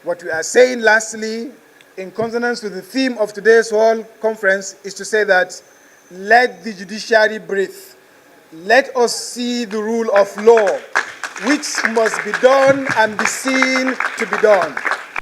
What we are saying lastly, in consonance with the theme of today's whole conference, is to say that let the judiciary breathe. Let us see the rule of law, which must be done and be seen to be done.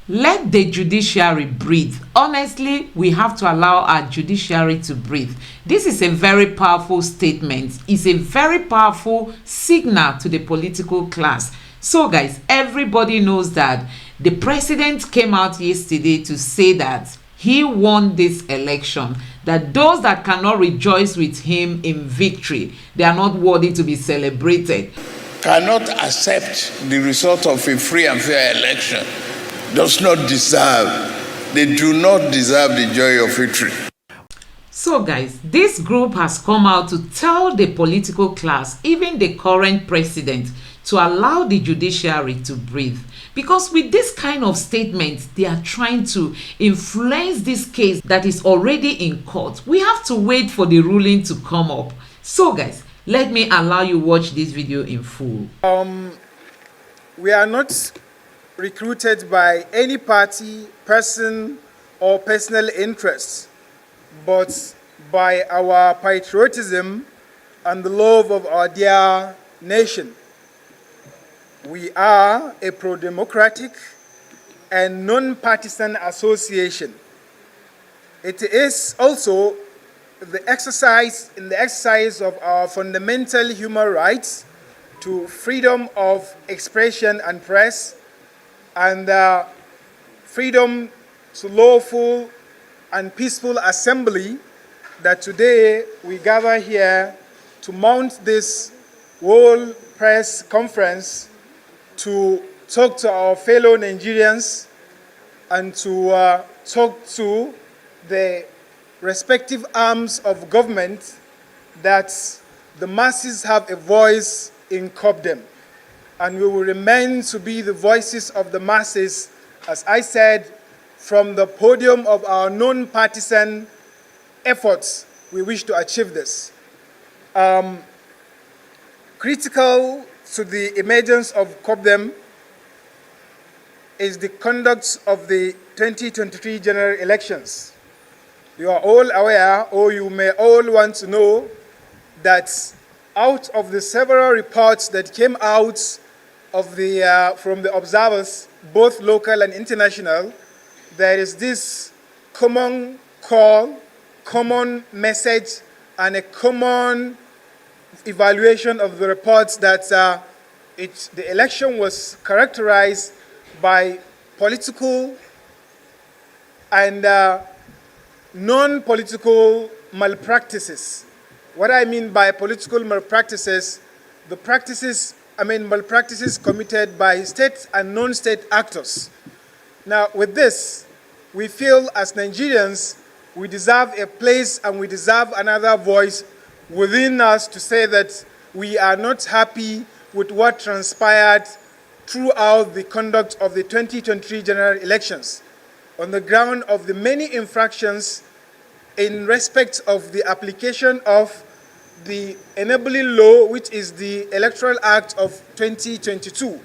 Let the judiciary breathe. Honestly, we have to allow our judiciary to breathe. This is a very powerful statement. It's a very powerful signal to the political class. So guys, everybody knows that the president came out yesterday to say that he won this election, that those that cannot rejoice with him in victory, they are not worthy to be celebrated. Cannot accept the result of a free and fair election, does not deserve, they do not deserve the joy of victory. So guys, this group has come out to tell the political class, even the current president, to allow the judiciary to breathe. Because with this kind of statement, they are trying to influence this case that is already in court. We have to wait for the ruling to come up. So guys, let me allow you watch this video in full. We are not recruited by any party, person, or personal interests, but by our patriotism and the love of our dear nation. We are a pro-democratic and non-partisan association. It is also the exercise of our fundamental human rights to freedom of expression and press, and freedom to lawful and peaceful assembly, that today we gather here to mount this World Press Conference to talk to our fellow Nigerians and to talk to the respective arms of government that the masses have a voice in Condemning. And we will remain to be the voices of the masses, as I said, from the podium of our non-partisan efforts. We wish to achieve this. Critical to the emergence of Condemning is the conduct of the 2023 general elections. You are all aware, or you may all want to know, that out of the several reports that came out of from the observers, both local and international, there is this common call, common message, and a common evaluation of the reports that the election was characterized by political and non-political malpractices. What I mean by political malpractices, malpractices committed by state and non-state actors. Now, with this, we feel as Nigerians, we deserve a place and we deserve another voice within us to say that we are not happy with what transpired throughout the conduct of the 2023 general elections on the ground of the many infractions in respect of the application of the enabling law, which is the Electoral Act of 2022.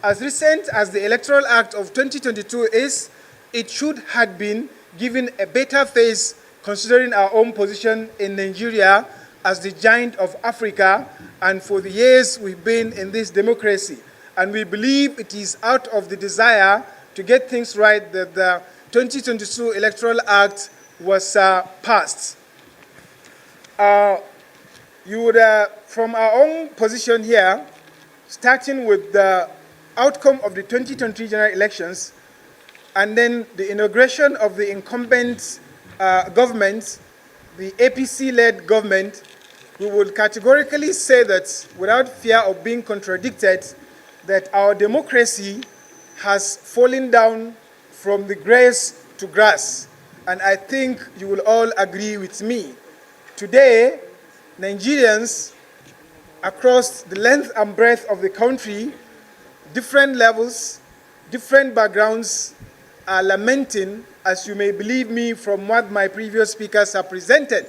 As recent as the Electoral Act of 2022 is, it should have been given a better face considering our own position in Nigeria as the giant of Africa, and for the years we've been in this democracy. And we believe it is out of the desire to get things right that the 2022 Electoral Act was passed. You would, from our own position here, starting with the outcome of the 2023 general elections, and then the inauguration of the incumbent government, the APC-led government, we would categorically say that, without fear of being contradicted, that our democracy has fallen down from the grass to grass. And I think you will all agree with me. Today, Nigerians across the length and breadth of the country, different levels, different backgrounds, are lamenting, as you may believe me from what my previous speakers have presented,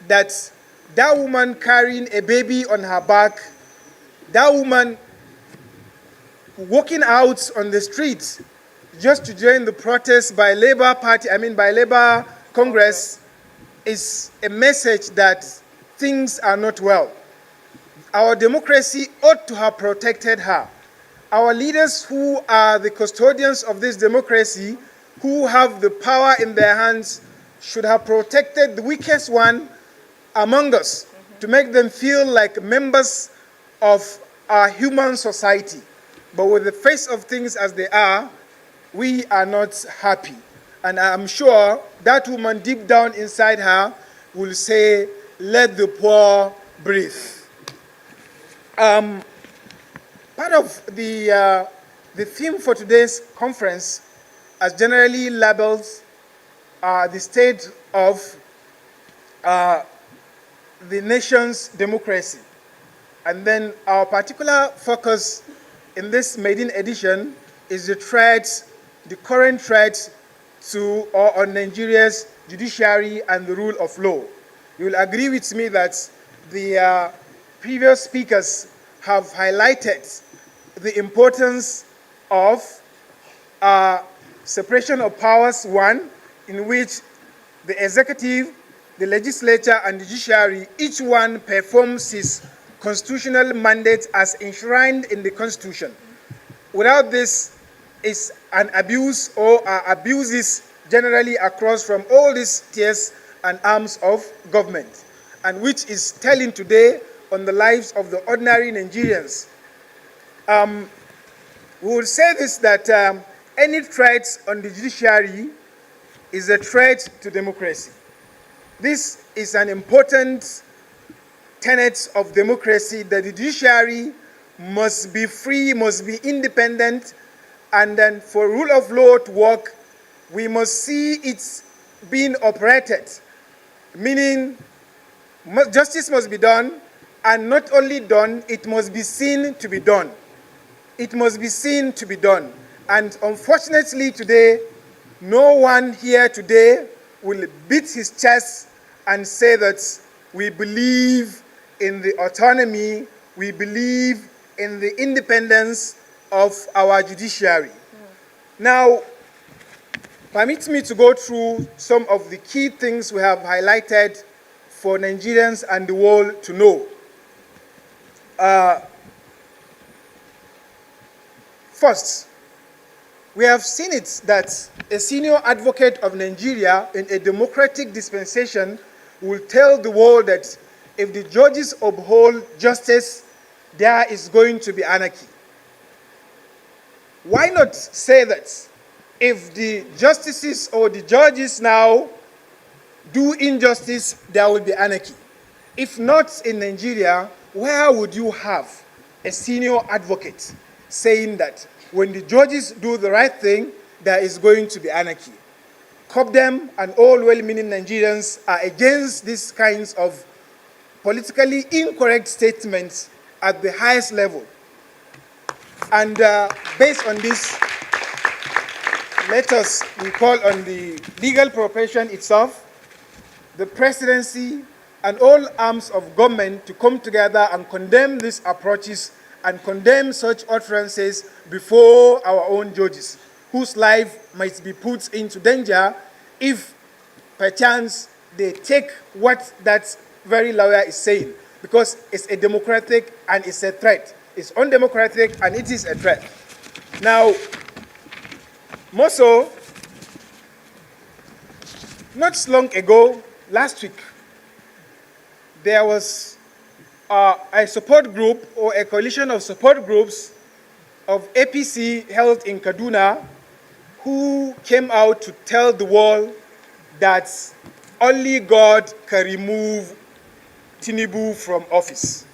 that that woman carrying a baby on her back, that woman walking out on the street just to join the protest by Labour Party, by Labour Congress, is a message that things are not well. Our democracy ought to have protected her. Our leaders who are the custodians of this democracy, who have the power in their hands, should have protected the weakest one among us to make them feel like members of our human society. But with the face of things as they are, we are not happy. And I'm sure that woman deep down inside her will say, let the poor breathe. Part of the theme for today's conference, as generally labeled the state of the nation's democracy. And then our particular focus in this maiden edition is the current threat to or on Nigeria's judiciary and the rule of law. You will agree with me that the previous speakers have highlighted the importance of separation of powers, one, in which the executive, the legislature, and the judiciary, each one performs his constitutional mandate as enshrined in the Constitution. Without this, is an abuse or abuses generally across from all these tiers and arms of government, and which is telling today on the lives of the ordinary Nigerians. We will say this, that any threat on the judiciary is a threat to democracy. This is an important tenet of democracy, that the judiciary must be free, must be independent, and then for rule of law to work, we must see it being operated, meaning justice must be done, and not only done, it must be seen to be done. It must be seen to be done. And unfortunately today, no one here today will beat his chest and say that we believe in the autonomy, we believe in the independence of our judiciary. Now, permit me to go through some of the key things we have highlighted for Nigerians and the world to know. First, we have seen it that a senior advocate of Nigeria in a democratic dispensation will tell the world that if the judges uphold justice, there is going to be anarchy. Why not say that if the justices or the judges now do injustice, there will be anarchy? If not in Nigeria, where would you have a senior advocate saying that when the judges do the right thing, there is going to be anarchy? COPDEM and all well-meaning Nigerians are against these kinds of politically incorrect statements at the highest level. And based on this, let us call on the legal profession itself, the presidency, and all arms of government to come together and condemn these approaches and condemn such utterances before our own judges, whose life might be put into danger if perchance they take what that very lawyer is saying, because it's a democratic and it's a threat. It's undemocratic and it is a threat. Now, more so, not long ago, last week, there was a support group or a coalition of support groups of APC held in Kaduna who came out to tell the world that only God can remove Tinubu from office.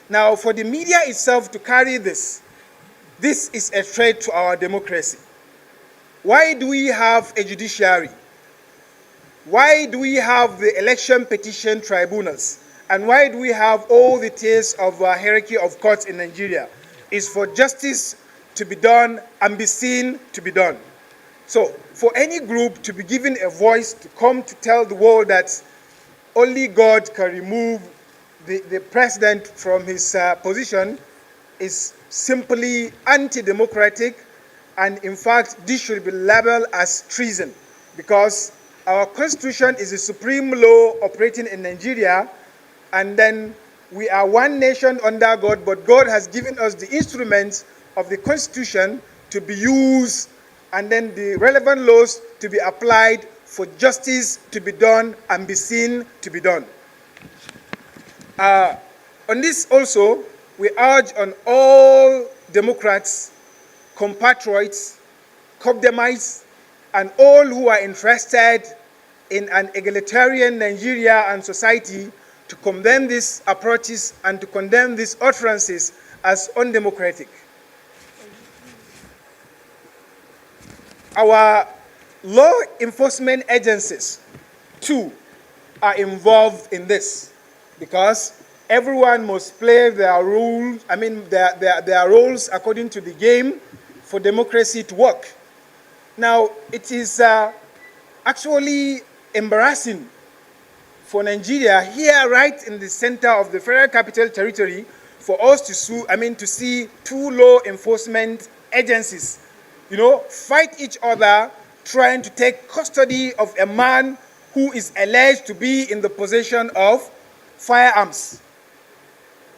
Now, for the media itself to carry this is a threat to our democracy. Why do we have a judiciary? Why do we have the election petition tribunals? And why do we have all the tiers of hierarchy of courts in Nigeria? It's for justice to be done and be seen to be done. So, for any group to be given a voice to come to tell the world that only God can remove the president from his position is simply anti-democratic And in fact, this should be labeled as treason, because our constitution is the supreme law operating in Nigeria, and then we are one nation under God, but God has given us the instruments of the constitution to be used, and then the relevant laws to be applied for justice to be done and be seen to be done. On this also, we urge on all Democrats, compatriots, Condemnites, and all who are interested in an egalitarian Nigeria and society to condemn these approaches and to condemn these utterances as undemocratic. Our law enforcement agencies, too, are involved in this, because everyone must play their rules, their roles according to the game for democracy to work. Now, it is actually embarrassing for Nigeria, here right in the center of the Federal Capital Territory, for us to see two law enforcement agencies, fight each other, trying to take custody of a man who is alleged to be in the possession of firearms.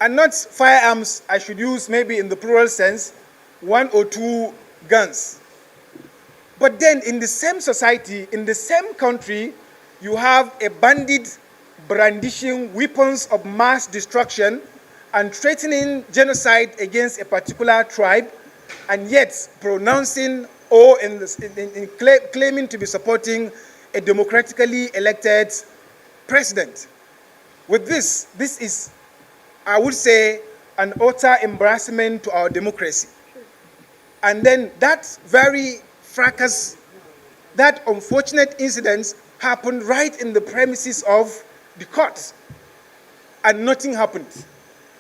And not firearms, I should use maybe in the plural sense, 1 or 2 guns. But then in the same society, in the same country, you have a bandit brandishing weapons of mass destruction and threatening genocide against a particular tribe, and yet pronouncing or claiming to be supporting a democratically elected president. With this is, I would say, an utter embarrassment to our democracy. And then that very fracas, that unfortunate incident happened right in the premises of the court, and nothing happened.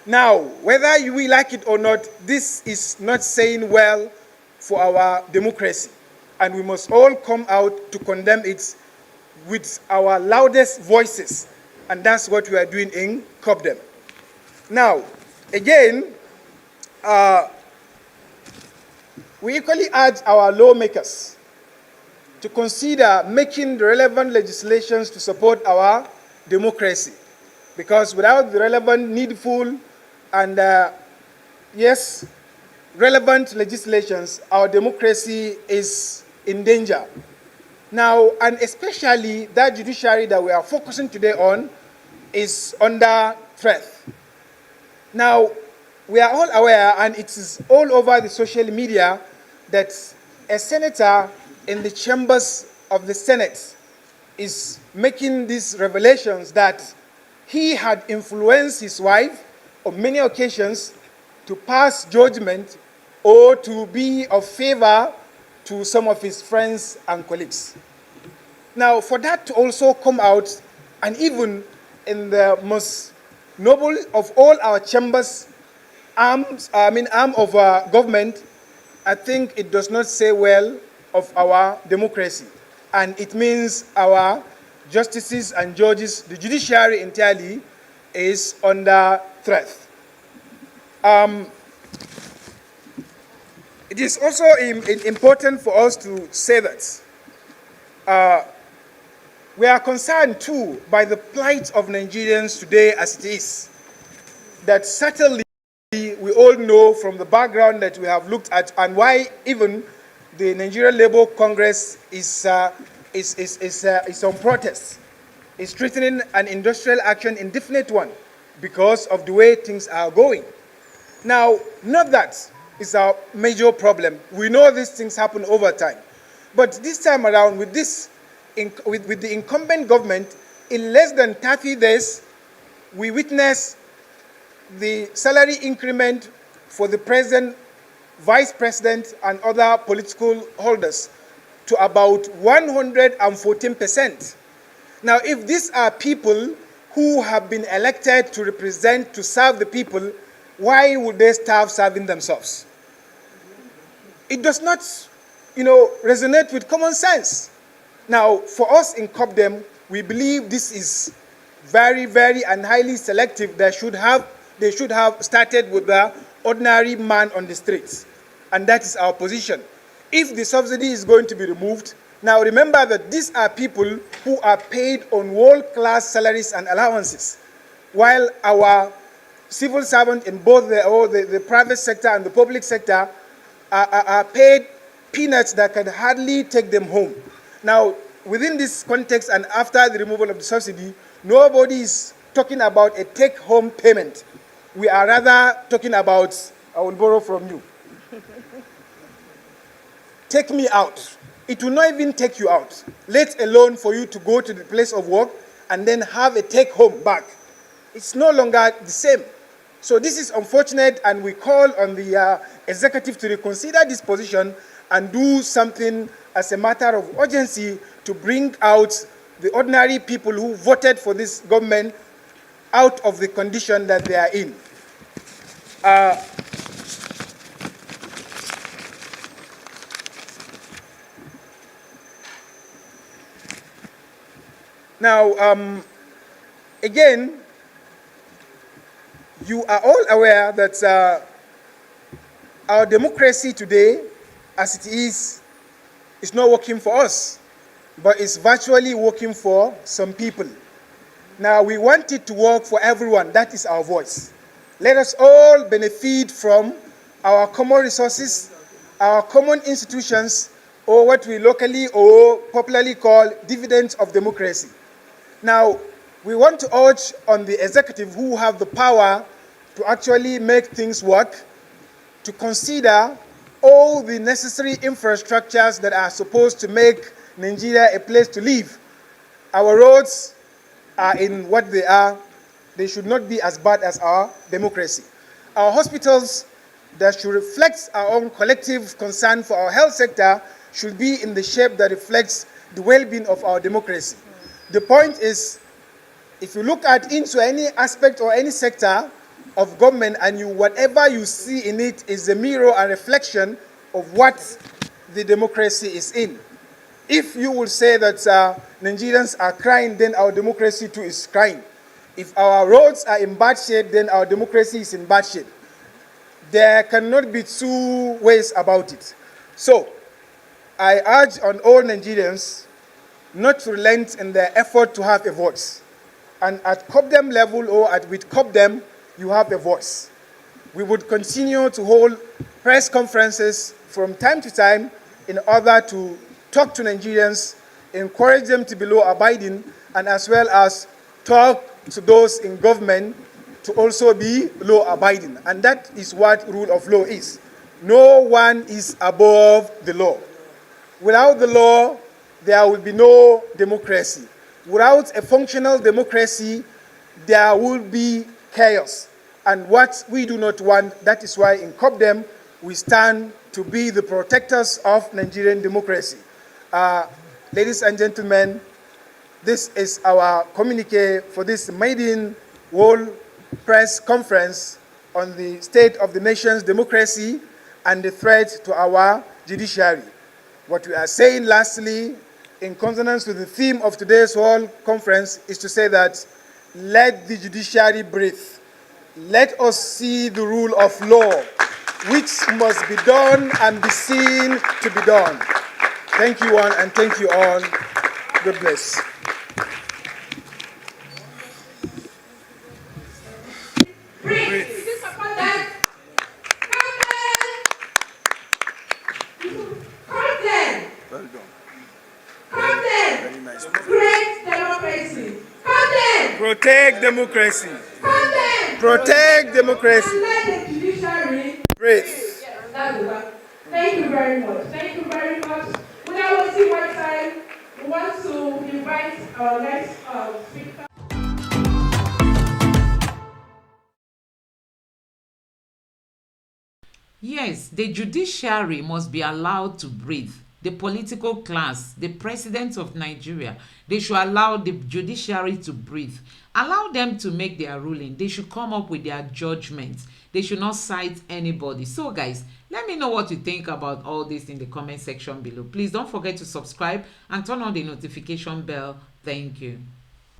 Now, whether we like it or not, this is not saying well for our democracy, and we must all come out to condemn it with our loudest voices, and that's what we are doing in Condemning. Now, again, we equally urge our lawmakers to consider making the relevant legislations to support our democracy, because without the relevant, needful, and relevant legislations, our democracy is in danger. Now, and especially that judiciary that we are focusing today on is under threat. Now, we are all aware, and it is all over the social media, that a senator in the chambers of the Senate is making these revelations that he had influenced his wife on many occasions to pass judgment or to be of favor to some of his friends and colleagues. Now, for that to also come out, and even in the most noble of all our chambers, arm of government, I think it does not say well of our democracy. And it means our justices and judges, the judiciary entirely, is under threat. It is also important for us to say that we are concerned too by the plight of Nigerians today as it is. That certainly we all know from the background that we have looked at, and why even the Nigerian Labour Congress is on protest, is threatening an industrial action, indefinite one, because of the way things are going. Now, not that is our major problem. We know these things happen over time. But this time around, with the incumbent government, in less than 30 days, we witnessed the salary increment for the president, vice president, and other political holders to about 114%. Now, if these are people who have been elected to represent, to serve the people, why would they start serving themselves? It does not, resonate with common sense. Now, for us in Condemning, we believe this is very, very and highly selective. They should have started with the ordinary man on the streets. And that is our position. if the subsidy is going to be removed. Now remember that these are people who are paid on world-class salaries and allowances, while our civil servants in both the private sector and the public sector are paid peanuts that can hardly take them home. Now, within this context and after the removal of the subsidy, nobody is talking about a take-home payment. We are rather talking about, I will borrow from you. Take me out. It will not even take you out, let alone for you to go to the place of work and then have a take-home back. It's no longer the same. So this is unfortunate, and we call on the executive to reconsider this position and do something as a matter of urgency to bring out the ordinary people who voted for this government out of the condition that they are in. Now, again, you are all aware that our democracy today, as it is not working for us, but it's virtually working for some people. Now, we want it to work for everyone. That is our voice. Let us all benefit from our common resources, our common institutions, or what we locally or popularly call dividends of democracy. Now, we want to urge on the executive, who have the power to actually make things work, to consider all the necessary infrastructures that are supposed to make Nigeria a place to live. Our roads are in what they are. They should not be as bad as our democracy. Our hospitals that should reflect our own collective concern for our health sector should be in the shape that reflects the well-being of our democracy. The point is, if you look into any aspect or any sector of government, and whatever you see in it is a mirror and reflection of what the democracy is in. If you will say that Nigerians are crying, then our democracy too is crying. If our roads are in bad shape, then our democracy is in bad shape. There cannot be two ways about it. So, I urge on all Nigerians not to relent in their effort to have a voice. And at COPDEM level or with COPDEM, you have a voice. We would continue to hold press conferences from time to time in order to talk to Nigerians, encourage them to be law-abiding, and as well as talk to those in government to also be law-abiding. And that is what rule of law is. No one is above the law. Without the law, there will be no democracy. Without a functional democracy, there will be chaos. And what we do not want, that is why in COPDEM, we stand to be the protectors of Nigerian democracy. Ladies and gentlemen, this is our communique for this maiden World Press Conference on the state of the nation's democracy and the threat to our judiciary. What we are saying lastly, in consonance with the theme of today's World Conference, is to say that let the judiciary breathe. Let us see the rule of law, which must be done and be seen to be done. Thank you one and thank you all. God bless. Breathe. Condemn. Well done. Condemn. Very nice. Great democracy. Condemn. Protect democracy. Condemn. Protect democracy. And let the judiciary Breathe. That's the one. Thank you very much. Thank you very much. Without wasting my time, we want to invite our next speaker. Yes, the judiciary must be allowed to breathe. The political class, the president of Nigeria, they should allow the judiciary to breathe. Allow them to make their ruling. They should come up with their judgments. They should not cite anybody. So guys, let me know what you think about all this in the comment section below. Please don't forget to subscribe and turn on the notification bell. Thank you.